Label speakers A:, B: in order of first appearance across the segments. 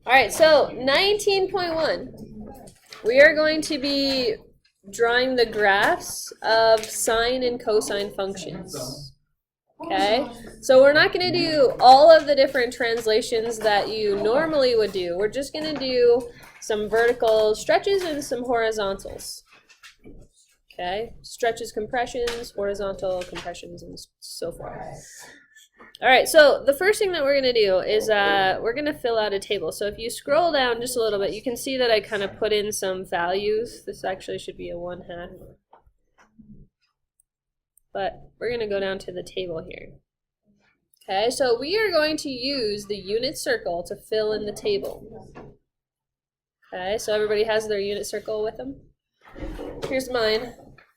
A: All right, so 19.1. We are going to be drawing the graphs of sine and cosine functions. Okay, so we're not going to do all of the different translations that you normally would do. We're just going to do some vertical stretches and some horizontals. Okay, stretches, compressions, horizontal compressions, and so forth. All right, so the first thing that we're going to do is we're going to fill out a table. So if you scroll down just a little bit, you can see that I kind of put in some values. This actually should be a 1/2. But we're going to go down to the table here. Okay, so we are going to use the unit circle to fill in the table. Okay, so everybody has their unit circle with them? Here's mine.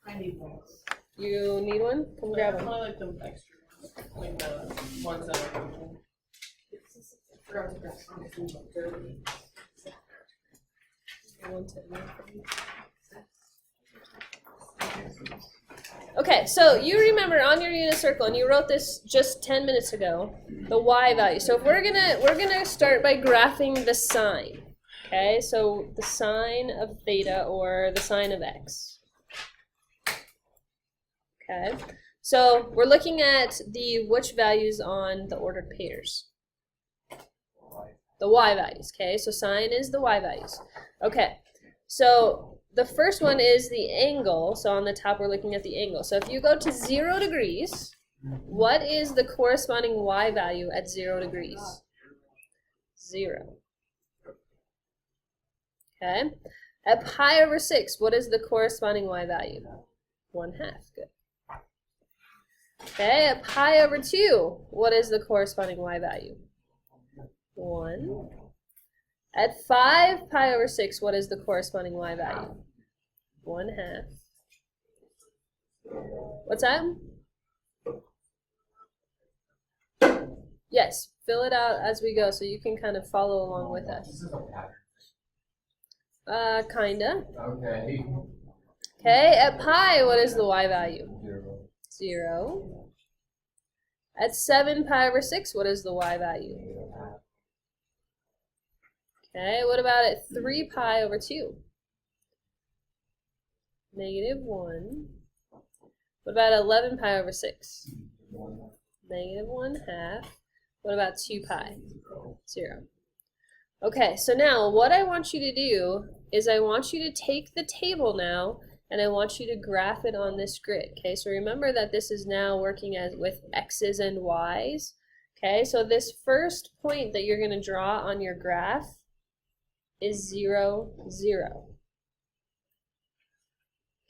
B: I need one.
A: You need one? Come grab
B: I
A: one.
B: like them extra. Like the ones that are
A: Okay, so you remember on your unit circle, and you wrote this just 10 minutes ago, the y value. So if we're gonna start by graphing the sine. Okay, so the sine of theta or the sine of x. Okay, so we're looking at the which values on the ordered pairs. The y values. Okay, so sine is the y values. Okay, so the first one is the angle. So on the top, we're looking at the angle. So if you go to 0 degrees, what is the corresponding y value at 0 degrees? 0. Okay. At pi over 6, what is the corresponding y value? 1/2. Good. Okay. At pi over 2, what is the corresponding y value? 1. At 5 pi over 6, what is the corresponding y value? 1/2. What's that? Yes, fill it out as we go so you can kind of follow along with us. Kinda.
C: Okay.
A: Okay, at pi, what is the y value?
C: 0.
A: 0. At 7 pi over 6, what is the y value? Okay, what about at 3 pi over 2? -1. What about 11 pi over 6? -1/2. What about 2 pi? 0. Okay, so now what I want you to do is I want you to take the table now and I want you to graph it on this grid. Okay, so remember that this is now working as with x's and y's. Okay, so this first point that you're going to draw on your graph is 0, 0.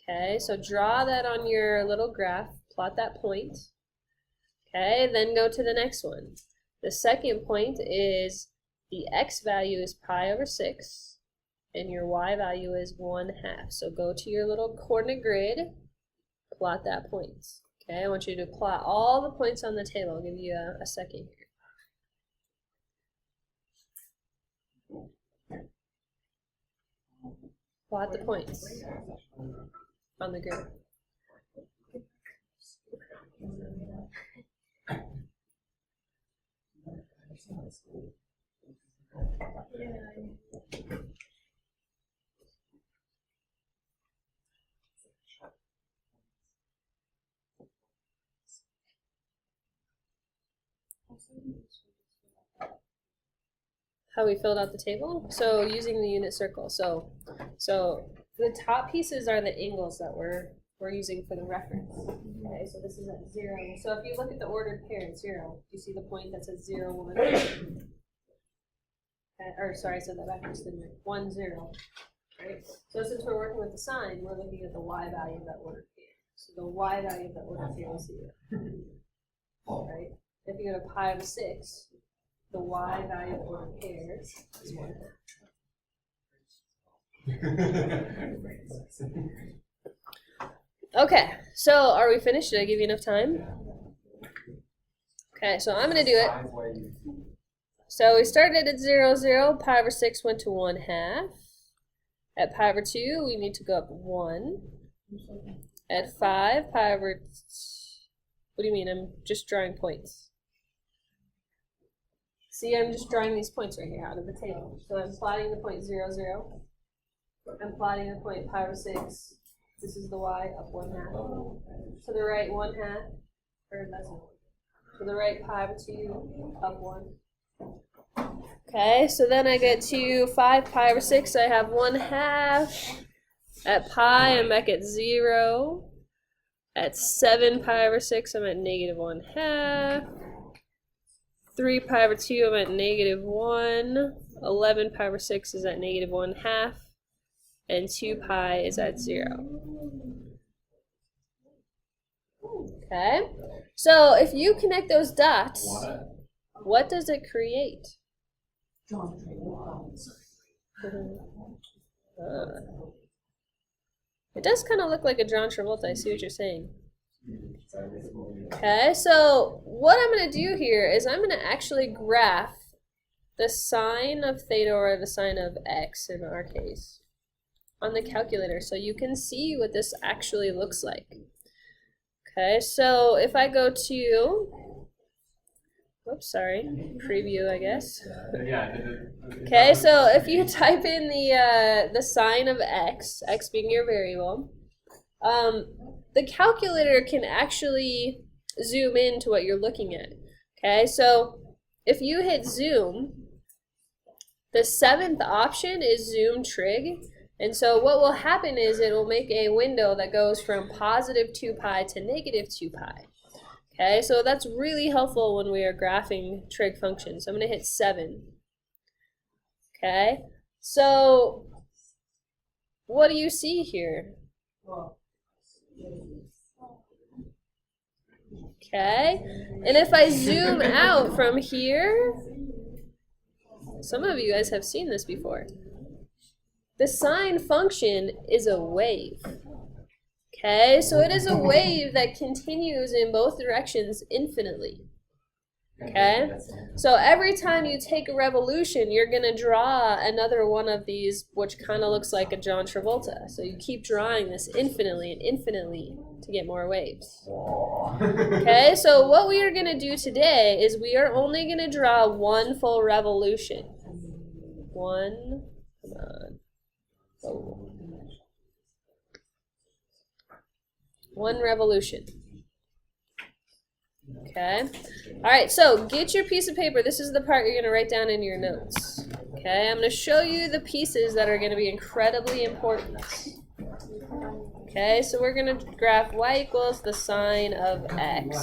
A: Okay, so draw that on your little graph, plot that point. Okay, then go to the next one. The second point is the x value is pi over 6, and your y value is 1/2. So go to your little coordinate grid, plot that point. Okay, I want you to plot all the points on the table. I'll give you a second here. Plot the points on the grid. How we filled out the table? So using the unit circle. So the top pieces are the angles that we're using for the reference. Okay, so this is at 0. So if you look at the ordered pair at 0, you see the point that says 0, 1. Or sorry, I said that backwards, didn't I? 1, 0. Right? So since we're working with the sine, we're looking at the y value of that ordered pair. So the y value of that ordered pair is 0. Right? If you go to pi over 6, the y value of ordered pairs is 1/2. Okay, so are we finished? Did I give you enough time? Okay, so I'm going to do it. So we started at 0, 0. Pi over 6 went to 1/2. At pi over 2, we need to go up 1. At 5, pi over... What do you mean? I'm just drawing points. See, I'm just drawing these points right here out of the table. So I'm plotting the point 0, 0. I'm plotting the point pi over 6. This is the y up 1/2. To the right 1/2. Or that's it. To the right pi over 2 up 1. Okay, so then I get to 5 pi over 6. I have 1/2. At pi, I'm back at 0. At 7 pi over 6, I'm at negative 1/2. 3 pi over 2, I'm at negative 1. 11 pi over 6 is at negative 1/2. And 2 pi is at 0. Okay, so if you connect those dots, what does it create? It does kind of look like a John Travolta. I see what you're saying. Okay, so what I'm going to do here is I'm going to actually graph the sine of theta, or the sine of x in our case, on the calculator so you can see what this actually looks like. Okay, so if I go to, oops, sorry, preview, I guess. Okay, so if you type in the sine of x, x being your variable, the calculator can actually zoom in to what you're looking at. Okay, so if you hit zoom, the 7th option is zoom trig. And so what will happen is it will make a window that goes from positive 2 pi to negative 2 pi. Okay, so that's really helpful when we are graphing trig functions. I'm going to hit 7. Okay, so what do you see here? Okay, and if I zoom out from here, some of you guys have seen this before. The sine function is a wave. Okay, so it is a wave that continues in both directions infinitely. Okay, so every time you take a revolution, you're going to draw another one of these, which kind of looks like a John Travolta. So you keep drawing this infinitely and infinitely to get more waves. Okay, so what we are going to do today is we are only going to draw one full revolution. One, come on. Oh. One revolution. Okay. All right, so get your piece of paper. This is the part you're going to write down in your notes. Okay, I'm going to show you the pieces that are going to be incredibly important. Okay, so we're going to graph y equals the sine of x.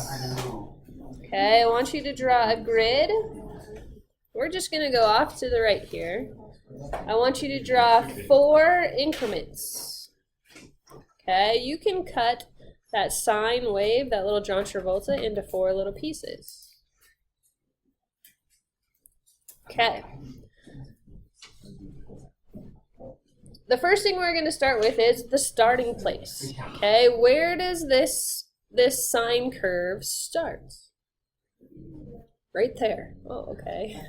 A: Okay, I want you to draw a grid. We're just going to go off to the right here. I want you to draw 4 increments. Okay, you can cut that sine wave, that little John Travolta, into 4 little pieces. Okay. The first thing we're going to start with is the starting place. Okay, where does this sine curve start? Right there. Oh, okay.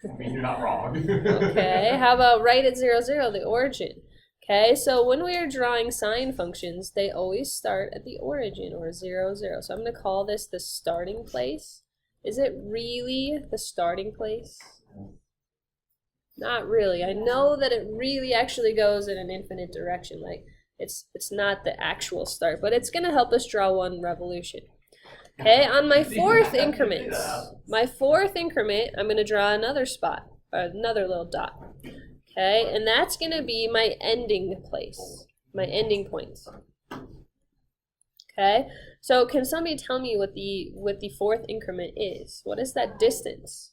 C: I mean, you're not wrong.
A: Okay, how about right at 0, 0, the origin? Okay, so when we are drawing sine functions, they always start at the origin, or 0, 0. So I'm going to call this the starting place. Is it really the starting place? Not really. I know that it really actually goes in an infinite direction. Like, it's not the actual start, but it's going to help us draw one revolution. Okay, on my 4th increment, I'm going to draw another spot, or another little dot. Okay, and that's going to be my ending place, my ending point. Okay, so can somebody tell me what the 4th increment is? What is that distance?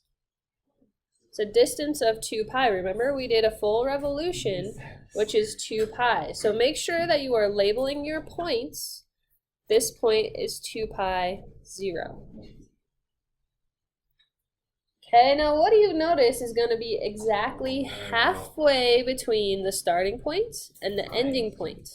A: It's a distance of 2 pi. Remember, we did a full revolution, which is 2 pi. So make sure that you are labeling your points. This point is 2 pi 0. Okay, now what do you notice is going to be exactly halfway between the starting point and the ending point?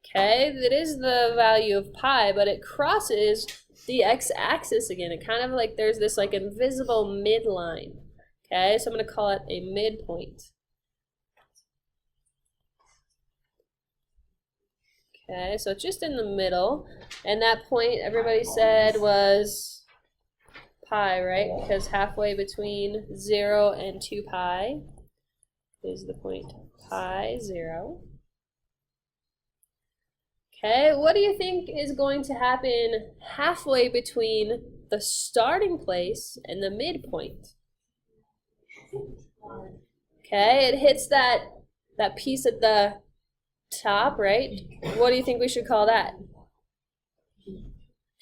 A: Okay, that is the value of pi, but it crosses the x-axis again. It kind of like there's this like invisible midline. Okay, so I'm going to call it a midpoint. Okay, so it's just in the middle, and that point everybody said was pi, right? Because halfway between 0 and 2 pi is the point pi, 0. Okay, what do you think is going to happen halfway between the starting place and the midpoint? Okay, it hits that piece at the top, right? What do you think we should call that?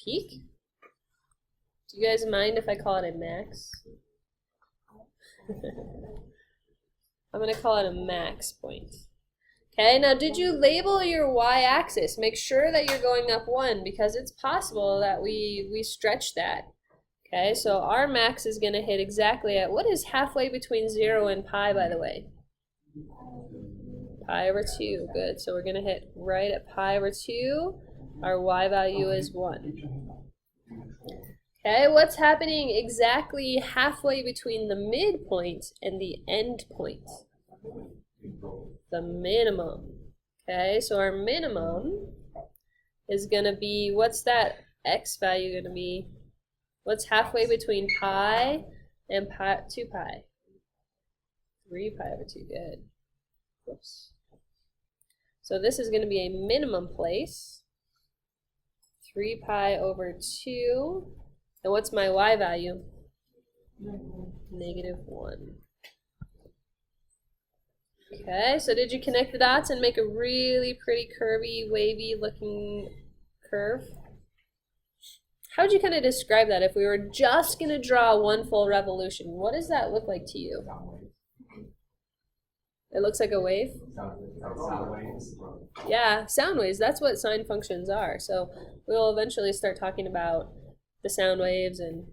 A: Peak? Do you guys mind if I call it a max? I'm going to call it a max point. Okay, now did you label your y-axis? Make sure that you're going up 1 because it's possible that we stretch that. Okay, so our max is going to hit exactly at, what is halfway between 0 and pi, by the way? Pi over 2, good. So we're going to hit right at pi over 2. Our y value is 1. Okay, what's happening exactly halfway between the midpoint and the end point? The minimum. Okay, so our minimum is going to be, what's that x value going to be? What's halfway between pi and 2 pi? 3 pi over 2, good. Whoops. So this is going to be a minimum place. 3 pi over 2. And what's my y value? -1. Okay, so did you connect the dots and make a really pretty curvy, wavy looking curve? How would you kind of describe that if we were just going to draw one full revolution? What does that look like to you? It looks like a wave?
C: Sound waves.
A: Yeah, sound waves. That's what sine functions are. So we'll eventually start talking about the sound waves and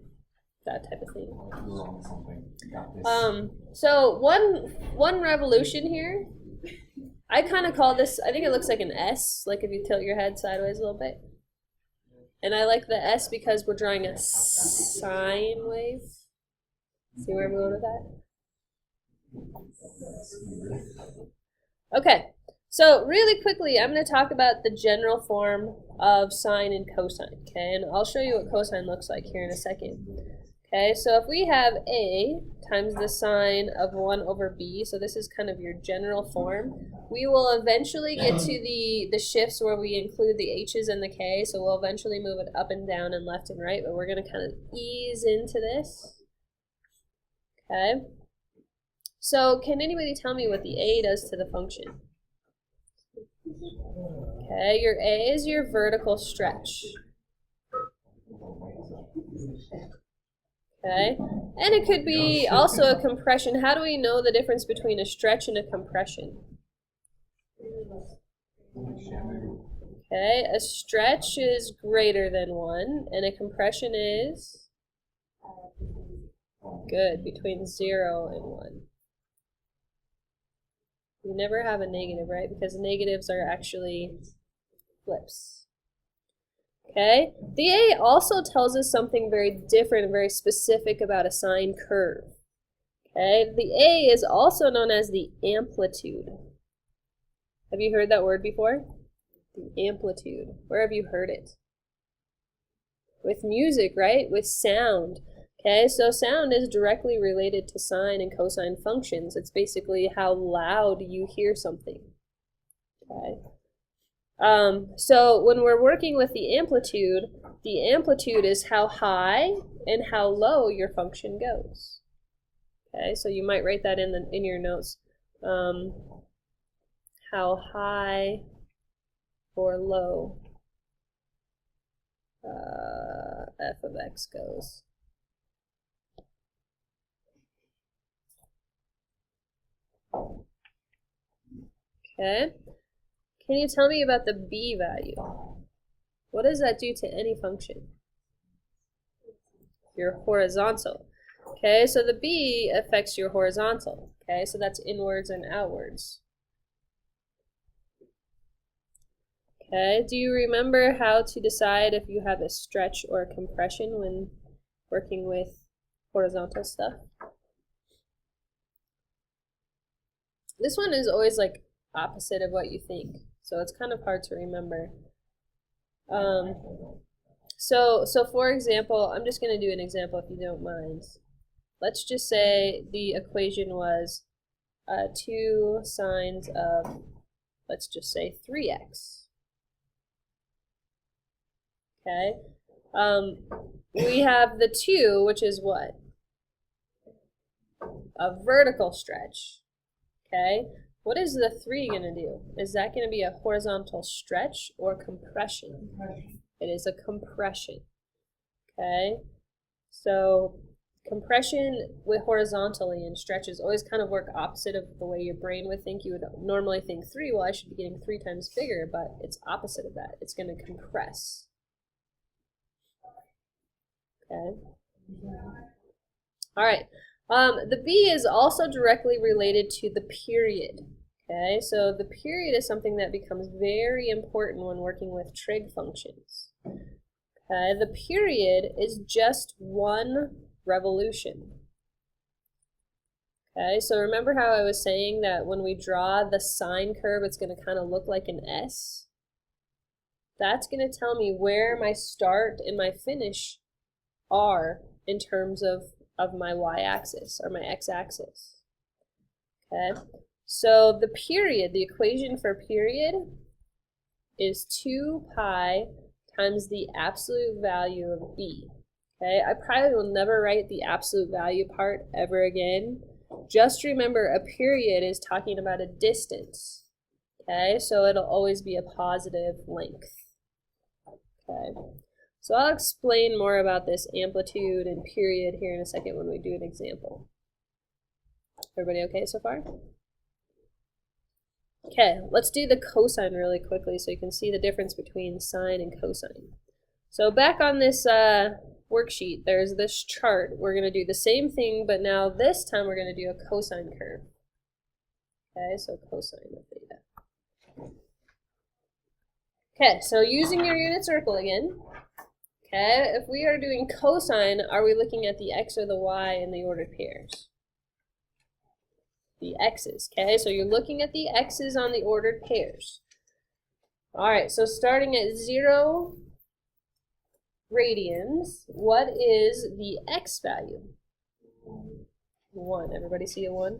A: that type of thing. So one revolution here, I kind of call this, I think it looks like an S, like if you tilt your head sideways a little bit. And I like the S because we're drawing a sine wave. See where I'm going with that? Okay, so really quickly, I'm going to talk about the general form of sine and cosine, okay? And I'll show you what cosine looks like here in a second. Okay, so if we have a times the sine of 1 over b, so this is kind of your general form, we will eventually get to the shifts where we include the h's and the k, so we'll eventually move it up and down and left and right, but we're going to kind of ease into this. Okay, so can anybody tell me what the a does to the function? Okay, your a is your vertical stretch. Okay, and it could be also a compression. How do we know the difference between a stretch and a compression? Okay, a stretch is greater than 1, and a compression is good, between 0 and 1. You never have a negative, right? Because negatives are actually flips. Okay, the A also tells us something very different and very specific about a sine curve. Okay, the A is also known as the amplitude. Have you heard that word before? The amplitude. Where have you heard it? With music, right? With sound. Okay, so sound is directly related to sine and cosine functions. It's basically how loud you hear something. Okay. So when we're working with the amplitude is how high and how low your function goes. Okay, so you might write that in your notes. How high or low f of x goes. Okay. Can you tell me about the b value? What does that do to any function? Your horizontal. Okay, so the b affects your horizontal. Okay, so that's inwards and outwards. Okay, do you remember how to decide if you have a stretch or a compression when working with horizontal stuff? This one is always like opposite of what you think. So it's kind of hard to remember. So for example, I'm just going to do an example if you don't mind. Let's just say the equation was 2 sines of, let's just say 3x. Okay. We have the 2, which is what? A vertical stretch. Okay. What is the 3 going to do? Is that going to be a horizontal stretch or compression? It is a compression. Okay. So compression with horizontally and stretches always kind of work opposite of the way your brain would think. You would normally think 3, well, I should be getting 3 times bigger, but it's opposite of that. It's going to compress. Okay. All right. The B is also directly related to the period. Okay, so the period is something that becomes very important when working with trig functions. Okay, the period is just 1 revolution. Okay, so remember how I was saying that when we draw the sine curve, it's going to kind of look like an S? That's going to tell me where my start and my finish are in terms of my y-axis or my x-axis. Okay, so the period, the equation for period is 2 pi times the absolute value of b. Okay, I probably will never write the absolute value part ever again. Just remember a period is talking about a distance. Okay, so it'll always be a positive length. Okay, so I'll explain more about this amplitude and period here in a second when we do an example. Everybody okay so far? Okay, let's do the cosine really quickly so you can see the difference between sine and cosine. So back on this worksheet, there's this chart. We're going to do the same thing, but now this time we're going to do a cosine curve. Okay, so cosine of theta. Okay, so using your unit circle again. Okay, if we are doing cosine, are we looking at the x or the y in the ordered pairs? The x's, okay? So you're looking at the x's on the ordered pairs. All right, so starting at 0 radians, what is the x value? 1. Everybody see a 1?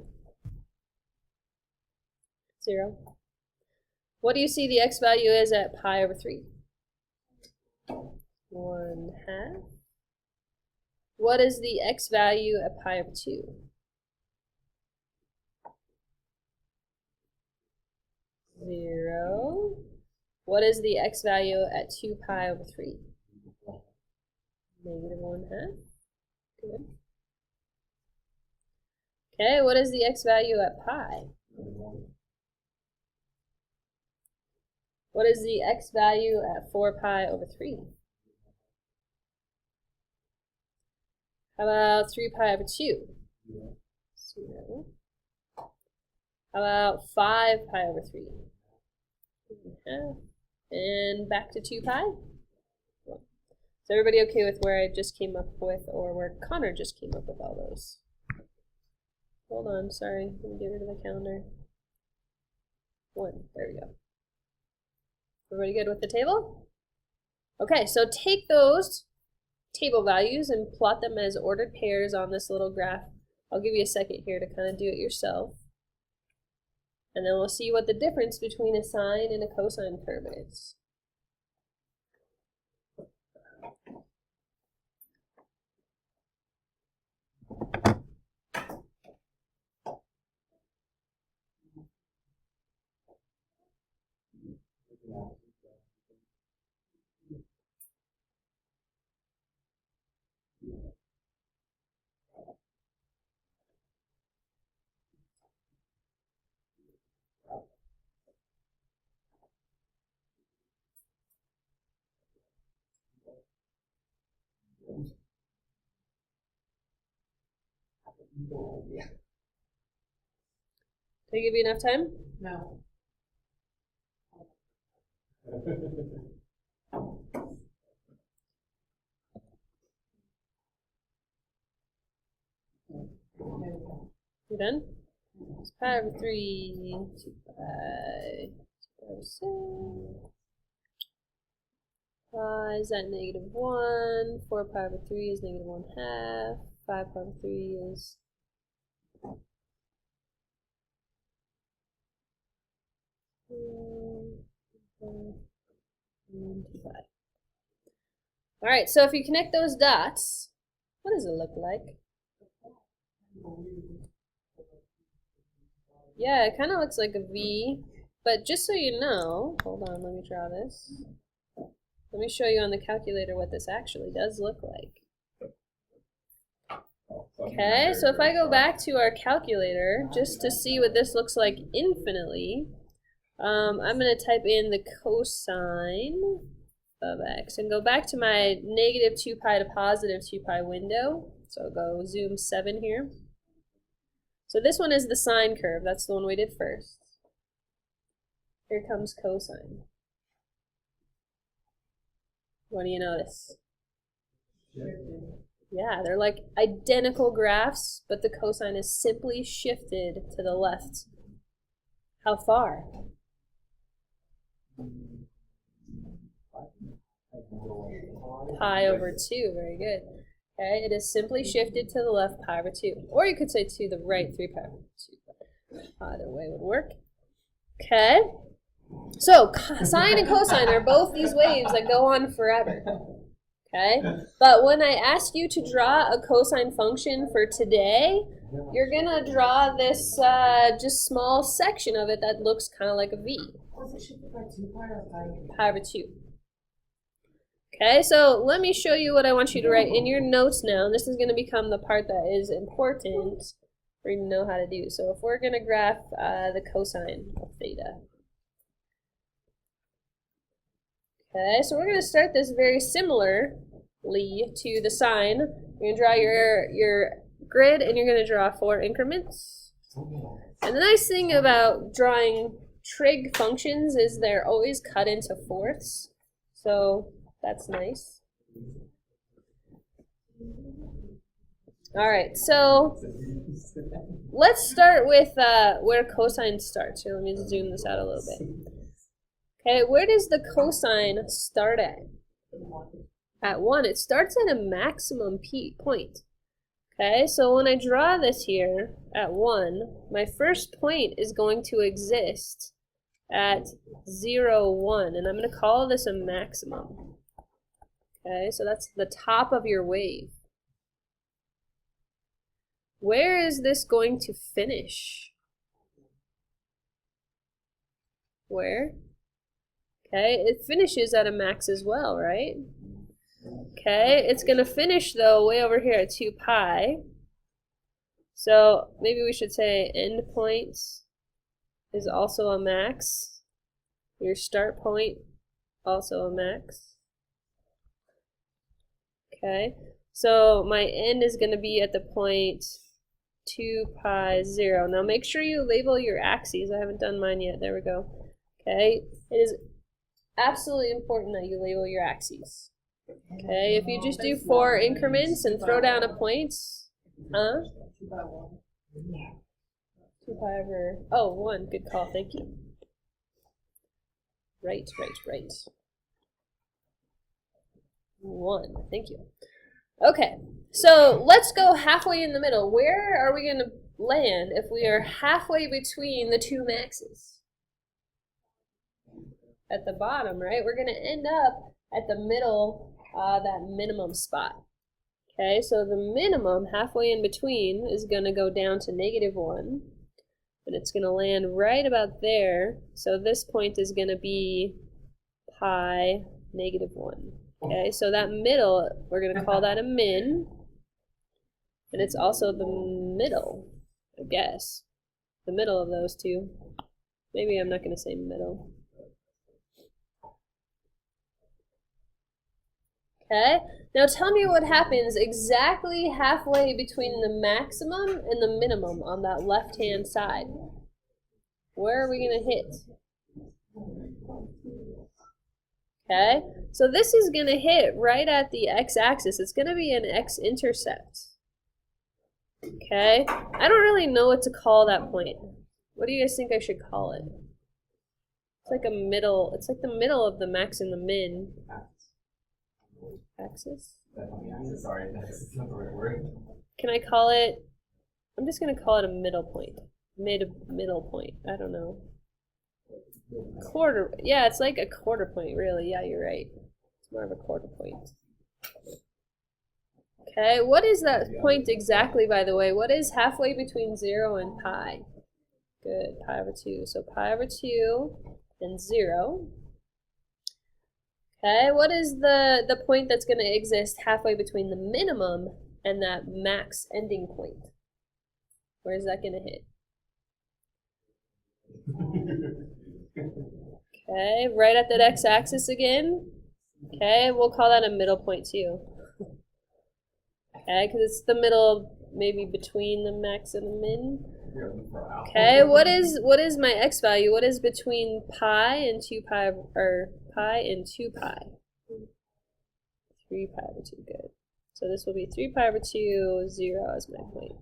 A: 0. What do you see the x value is at pi over 3? 1/2. What is the x value at pi over 2? 0. What is the x value at 2 pi over 3? -1/2. Good. Okay, what is the x value at pi? What is the x value at 4 pi over 3? How about 3 pi over 2? 0. How about 5 pi over 3? 2.5. And back to 2 pi? 1. Is everybody okay with where I just came up with, or where Connor just came up with all those? Hold on, sorry. Let me get rid of the calendar. 1. There we go. Everybody good with the table? Okay, so take those table values and plot them as ordered pairs on this little graph. I'll give you a second here to kind of do it yourself. And then we'll see what the difference between a sine and a cosine curve is. Did I give you enough time?
B: No.
A: You done? It's pi over 3, 2 pi, 2 over 6. pi is at -1, 4 pi over 3 is -1/2, 5 pi over 3 is 2 pi. Alright, so if you connect those dots, what does it look like? Yeah, it kind of looks like a V, but just so you know, hold on, let me draw this. Let me show you on the calculator what this actually does look like. Okay, so if I go back to our calculator, just to see what this looks like infinitely, I'm going to type in the cosine of x and go back to my -2 pi to +2 pi window. So I'll go zoom 7 here. So this one is the sine curve. That's the one we did first. Here comes cosine. What do you notice? Yeah, they're like identical graphs, but the cosine is simply shifted to the left. How far? Pi over 2, very good. Okay, it is simply shifted to the left pi over 2. Or you could say to the right 3 pi over 2. Either way would work. Okay, so sine and cosine are both these waves that go on forever. Okay, but when I ask you to draw a cosine function for today, you're gonna draw this just small section of it that looks kind of like a V. Pi over 2. Okay, so let me show you what I want you to write in your notes now. This is going to become the part that is important for you to know how to do. So if we're going to graph the cosine of theta. Okay, so we're going to start this very similarly to the sine. You're going to draw your grid and you're going to draw 4 increments. And the nice thing about drawing trig functions is they're always cut into fourths. So that's nice. All right, so let's start with where cosine starts. Here, let me zoom this out a little bit. Okay, where does the cosine start at? At 1. It starts at a maximum point. Okay, so when I draw this here at 1, my first point is going to exist at 0, 1, and I'm going to call this a maximum. Okay, so that's the top of your wave. Where is this going to finish? Where? Okay, it finishes at a max as well, right? Okay, it's going to finish, though, way over here at 2 pi. So maybe we should say endpoint is also a max. Your start point, also a max. Okay, so my end is going to be at the point 2 pi 0. Now make sure you label your axes. I haven't done mine yet. There we go. Okay, it is absolutely important that you label your axes. Okay, if you just do 4 increments and throw down a point, 2 pi over, oh, 1, good call, thank you. Right. 1, thank you. Okay, so let's go halfway in the middle. Where are we going to land if we are halfway between the 2 maxes? At the bottom, right? We're going to end up at the middle, that minimum spot. Okay, so the minimum halfway in between is going to go down to -1, and it's going to land right about there. So this point is going to be pi -1. Okay, so that middle, we're going to call that a min, and it's also the middle, I guess. The middle of those two. Maybe I'm not going to say middle. Okay, now tell me what happens exactly halfway between the maximum and the minimum on that left-hand side. Where are we going to hit? Okay, so this is going to hit right at the x-axis. It's going to be an x-intercept. Okay, I don't really know what to call that point. What do you guys think I should call it? It's like a middle, it's like the middle of the max and the min. Axis?
C: Sorry, that's not the right word.
A: Can I call it, I'm just going to call it a middle point. Middle point. I don't know. Quarter. Yeah, it's like a quarter point, really. Yeah, you're right. It's more of a quarter point. Okay, what is that point exactly, by the way? What is halfway between 0 and pi? Good, pi over 2. So pi over 2 and 0. Okay, what is the point that's going to exist halfway between the minimum and that max ending point? Where is that going to hit? Okay, right at that x-axis again. Okay, we'll call that a middle point too. Okay, because it's the middle, maybe between the max and the min. Okay, what is my x value? What is between pi and 2 pi, or pi and 2 pi? 3 pi over 2, good. So this will be 3 pi over 2, 0 as my point.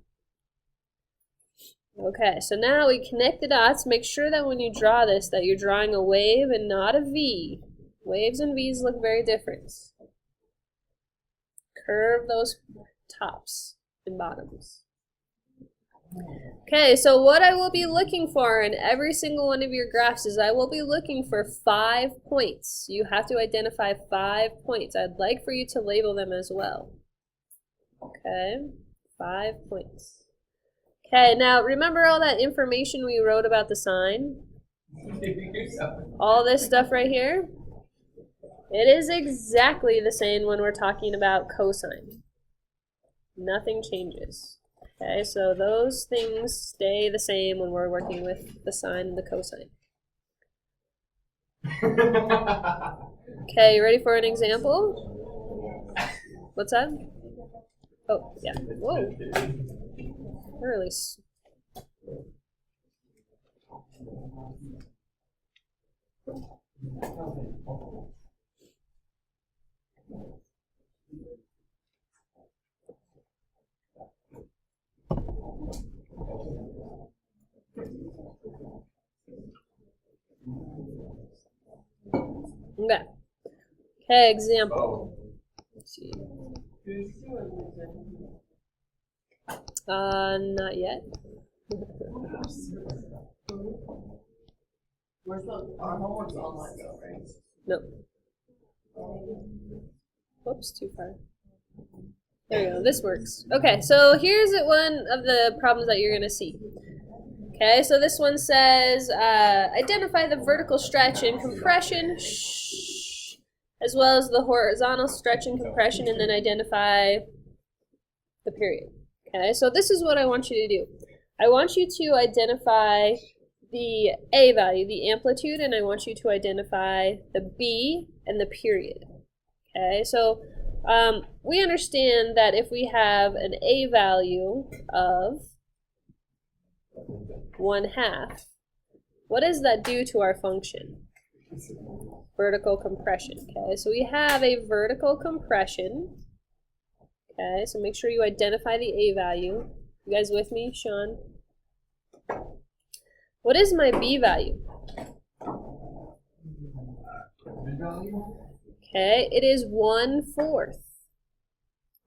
A: Okay, so now we connect the dots. Make sure that when you draw this, that you're drawing a wave and not a V. Waves and V's look very different. Curve those tops and bottoms. Okay, so what I will be looking for in every single one of your graphs is I will be looking for 5 points. You have to identify 5 points. I'd like for you to label them as well. Okay, 5 points. Okay, now remember all that information we wrote about the sine? All this stuff right here? It is exactly the same when we're talking about cosine. Nothing changes. Okay, so those things stay the same when we're working with the sine and the cosine. Okay, you ready for an example? What's that? Oh, yeah. Whoa. Really. Okay. Okay, example. Let's see. Not yet.
B: Where's our homework's online though, right?
A: No. Whoops, too far. There we go, this works. Okay, so here's one of the problems that you're going to see. Okay, so this one says, identify the vertical stretch and compression, as well as the horizontal stretch and compression, and then identify the period. Okay, so this is what I want you to do. I want you to identify the A value, the amplitude, and I want you to identify the B and the period. Okay, so we understand that if we have an A value of 1/2, what does that do to our function? Vertical compression. Okay, so we have a vertical compression. Okay, so make sure you identify the A value. You guys with me, Sean? What is my B value? Okay, it is 1/4.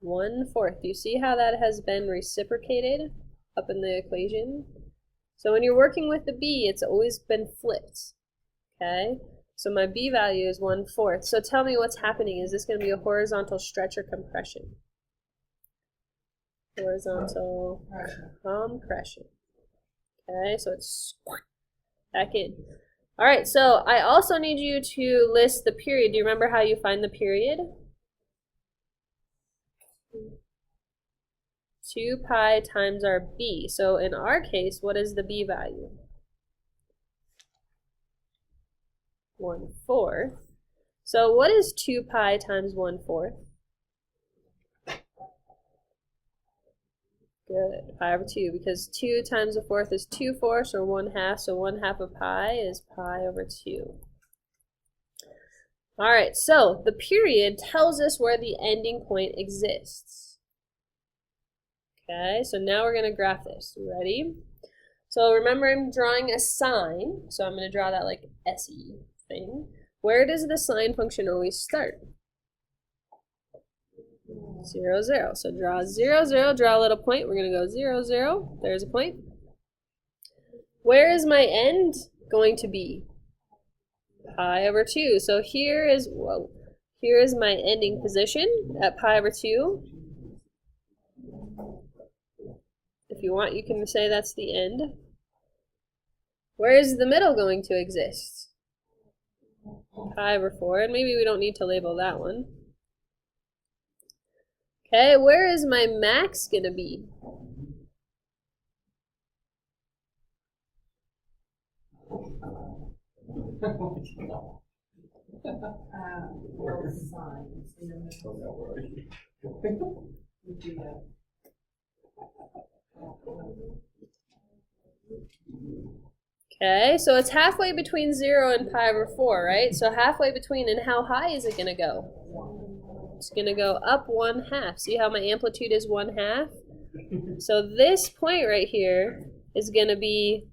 A: 1/4. Do you see how that has been reciprocated up in the equation? So when you're working with the B, it's always been flipped. Okay, so my B value is 1/4. So tell me what's happening. Is this going to be a horizontal stretch or compression? Horizontal compression. Okay, so it's back in. All right, so I also need you to list the period. Do you remember how you find the period? 2 pi times our B. So in our case, what is the B value? 1/4. So what is 2 pi times 1/4? Good, pi over 2, because 2 times 1/4 is 2/4, or 1/2, so 1/2 of pi is pi over 2. All right, so the period tells us where the ending point exists. Okay, so now we're going to graph this. You ready? So remember, I'm drawing a sine, so I'm going to draw that like SE thing. Where does the sine function always start? 0, 0. So draw 0, 0, draw a little point. We're going to go 0, 0. There's a point. Where is my end going to be? Pi over 2. So here is my ending position at pi over 2. If you want, you can say that's the end. Where is the middle going to exist? Pi over 4, and maybe we don't need to label that one. Okay, where is my max going to be? Okay, so it's halfway between 0 and pi over 4, right? So halfway between, and how high is it going to go? It's going to go up 1/2. See how my amplitude is 1/2? So this point right here is going to be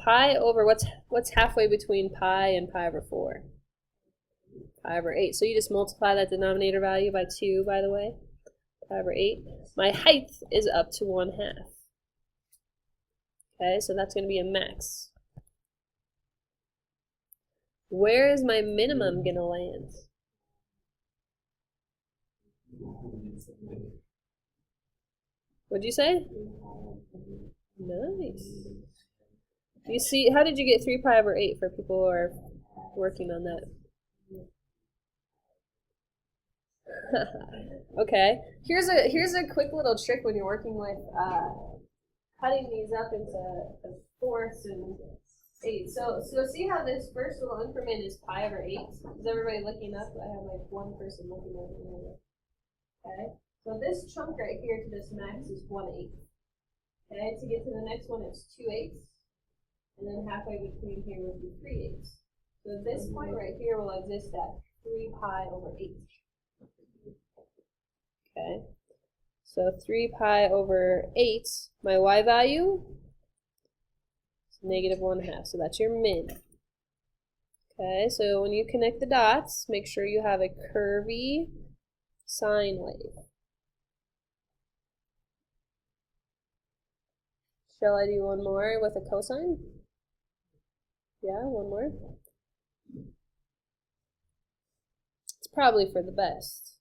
A: pi over, what's halfway between pi and pi over 4? Pi over 8. So you just multiply that denominator value by 2, by the way. Pi over 8. My height is up to 1/2. Okay, so that's going to be a max. Where is my minimum going to land? What'd you say? Nice. You see, how did you get 3 pi over 8 for people who are working on that? Okay. Here's a quick little trick when you're working with cutting these up into fourths and eighths. So see how this first little increment is pi over 8? Is everybody looking up? I have like one person looking over here. Okay. So this chunk right here to this max is 1/8. Okay. To get to the next one, it's 2/8. And then halfway between here would be 3/8. So this point right here will exist at 3 pi over 8. Okay. So 3 pi over 8, my y value is -1/2. So that's your min. Okay, so when you connect the dots, make sure you have a curvy sine wave. Shall I do one more with a cosine? Yeah, one more. It's probably for the best.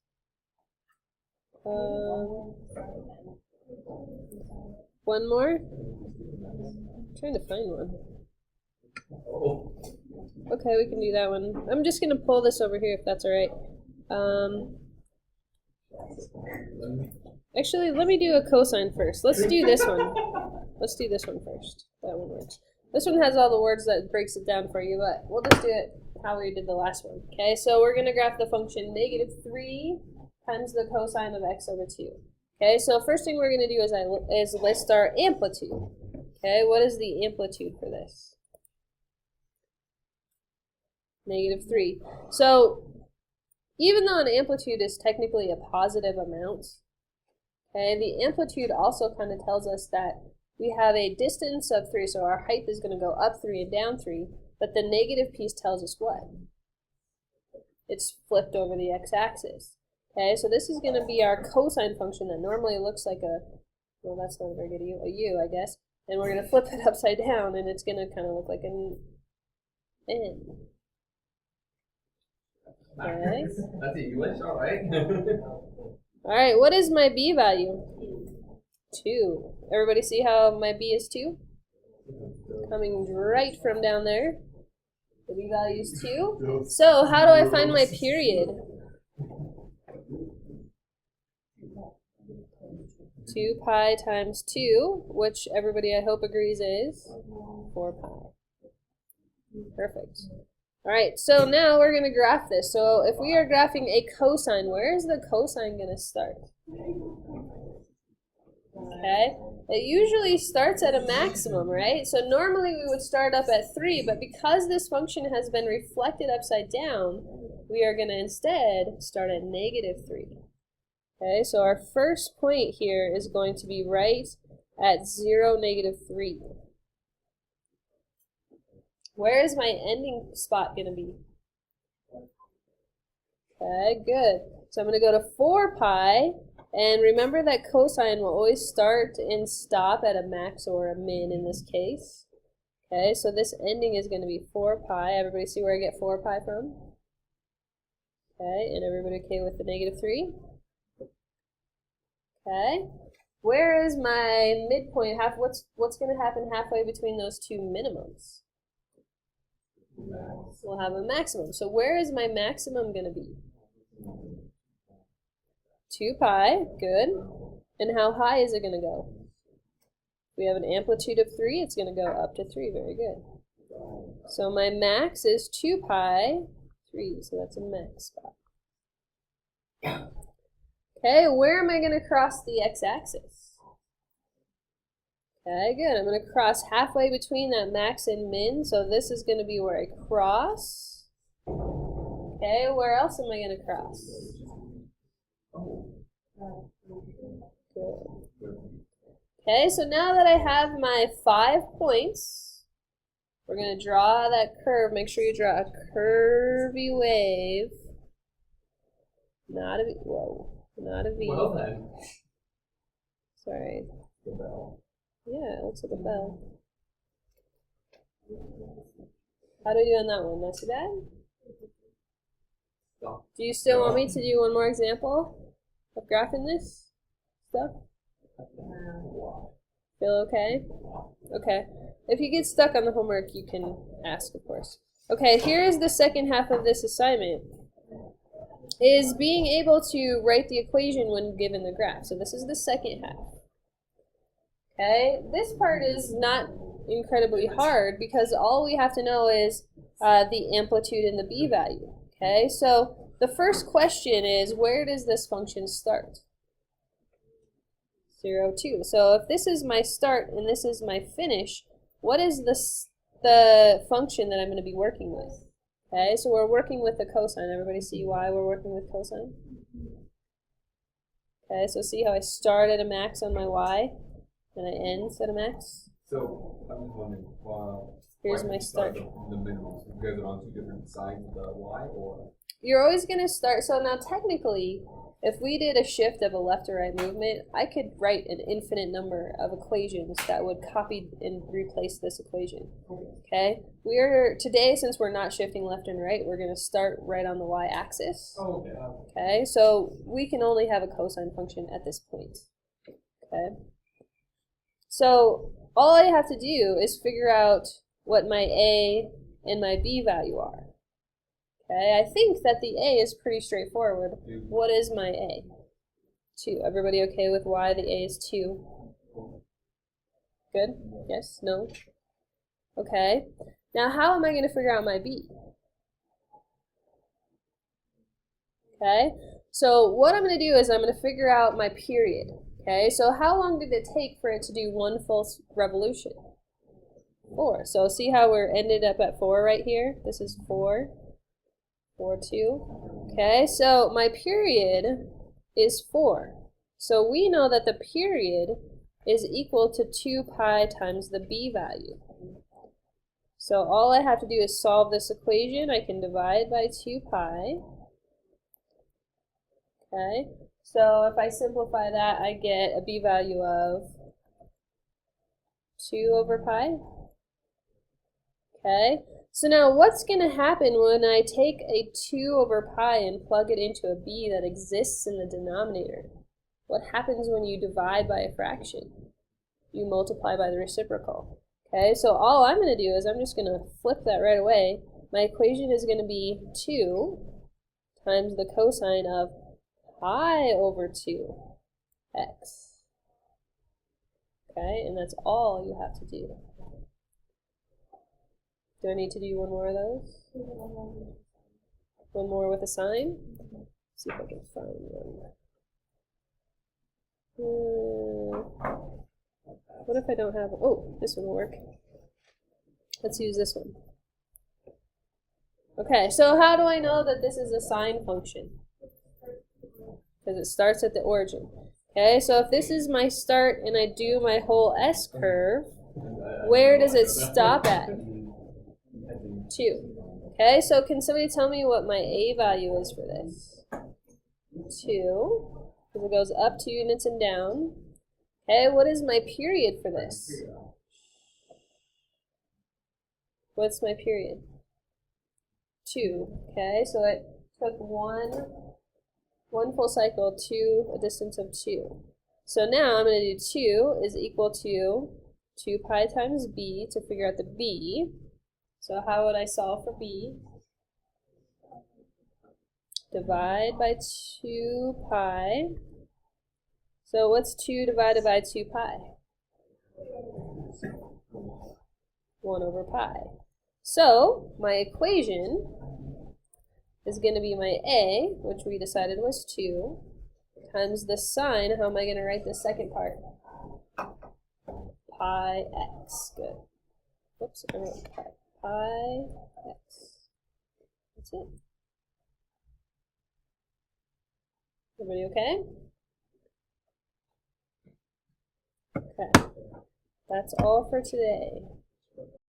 A: One more? I'm trying to find one. Okay, we can do that one. I'm just gonna pull this over here if that's alright. Actually, let me do a cosine first. Let's do this one. Let's do this one first. That one works. This one has all the words that breaks it down for you, but we'll just do it how we did the last one. Okay, so we're gonna graph the function -3 times the cosine of x over 2. Okay, so first thing we're going to do is list our amplitude. Okay, what is the amplitude for this? -3. So even though an amplitude is technically a positive amount, okay, the amplitude also kind of tells us that we have a distance of 3, so our height is going to go up 3 and down 3, but the negative piece tells us what? It's flipped over the x-axis. Okay, so this is going to be our cosine function that normally looks like a, well, that's not a very good a u, I guess. And we're going to flip it upside down, and it's going to kind of look like an n. Okay.
C: That's English, all right.
A: All right, what is my b value? 2. Everybody see how my b is 2? Coming right from down there. The b value is 2. So how do I find my period? 2 pi times 2, which everybody I hope agrees is 4 pi. Perfect. All right, so now we're going to graph this. So if we are graphing a cosine, where is the cosine going to start? Okay, it usually starts at a maximum, right? So normally we would start up at 3, but because this function has been reflected upside down, we are going to instead start at -3. Okay, so our first point here is going to be right at 0, -3. Where is my ending spot going to be? Okay, good. So I'm going to go to 4 pi, And remember that cosine will always start and stop at a max or a min in this case. Okay, so this ending is going to be 4 pi. Everybody see where I get 4 pi from? Okay, and everybody okay with the negative 3? Okay. Where is my midpoint? What's going to happen halfway between those two minimums? We'll have a maximum. So where is my maximum going to be? 2 pi, good. And how high is it going to go? We have an amplitude of 3, it's going to go up to 3, very good. So my max is 2 pi 3, so that's a max spot. Okay, where am I going to cross the x-axis? Okay, good. I'm going to cross halfway between that max and min, so this is going to be where I cross. Okay, where else am I going to cross? Good. Okay, so now that I have my 5 points, we're going to draw that curve. Make sure you draw a curvy wave. Not a V. Whoa, not a V.
C: Well then.
A: Sorry.
C: The bell.
A: Yeah, it looks like a bell. How do we do on that one? Not too bad?
C: Stop.
A: Do you still want me to do one more example of graphing this stuff? Feel okay? Okay. If you get stuck on the homework, you can ask, of course. Okay, here is the second half of this assignment. Is being able to write the equation when given the graph. So this is the second half. Okay, this part is not incredibly hard because all we have to know is the amplitude and the b value. Okay, so the first question is, where does this function start? 0, 2. So if this is my start and this is my finish, what is the function that I'm going to be working with? Okay, so we're working with the cosine. Everybody see why we're working with cosine? Okay, so see how I start at a max on my y, and I end at a max?
C: So, I'm just wondering,
A: Here's
C: why
A: my
C: did you start
A: start.
C: the minimums? You guys are on 2 different sides of the y, or?
A: You're always going to start, so now technically, if we did a shift of a left or right movement, I could write an infinite number of equations that would copy and replace this equation. Okay? Today, since we're not shifting left and right, we're going to start right on the y-axis.
C: Oh, okay.
A: Okay, so we can only have a cosine function at this point. Okay? So all I have to do is figure out what my a and my b value are. Okay, I think that the a is pretty straightforward. What is my a? 2. Everybody okay with why the a is 2? Good? Yes? No? Okay. Now how am I going to figure out my b? Okay, so what I'm going to do is I'm going to figure out my period. Okay, so how long did it take for it to do 1 full revolution? 4. So see how we're ended up at 4 right here? This is 4. 4, 2. Okay, so my period is 4. So we know that the period is equal to 2 pi times the b value. So all I have to do is solve this equation. I can divide by 2 pi. Okay, so if I simplify that, I get a b value of 2 over pi. Okay, so now what's going to happen when I take a 2 over pi and plug it into a b that exists in the denominator? What happens when you divide by a fraction? You multiply by the reciprocal. Okay, so all I'm going to do is I'm just going to flip that right away. My equation is going to be 2 times the cosine of pi over 2x. Okay, and that's all you have to do. Do I need to do one more of those? One more with a sine? Let's see if I can find one. What if I don't have, oh, this one will work. Let's use this one. Okay, so how do I know that this is a sine function? Because it starts at the origin. Okay, so if this is my start and I do my whole S curve, where does it stop at? 2. Okay, so can somebody tell me what my a value is for this? 2. because it goes up 2 units and down. Okay, what is my period for this? What's my period? 2. Okay, so it took one full cycle to a distance of 2. So now I'm going to do 2 is equal to 2 pi times b to figure out the b. So how would I solve for b? Divide by 2 pi. So what's 2 divided by 2 pi? 1 over pi. So my equation is going to be my a, which we decided was 2, times the sine. How am I going to write the second part? Pi x. Good. Whoops, I wrote pi. Pi x. That's it. Everybody okay? Okay. That's all for today.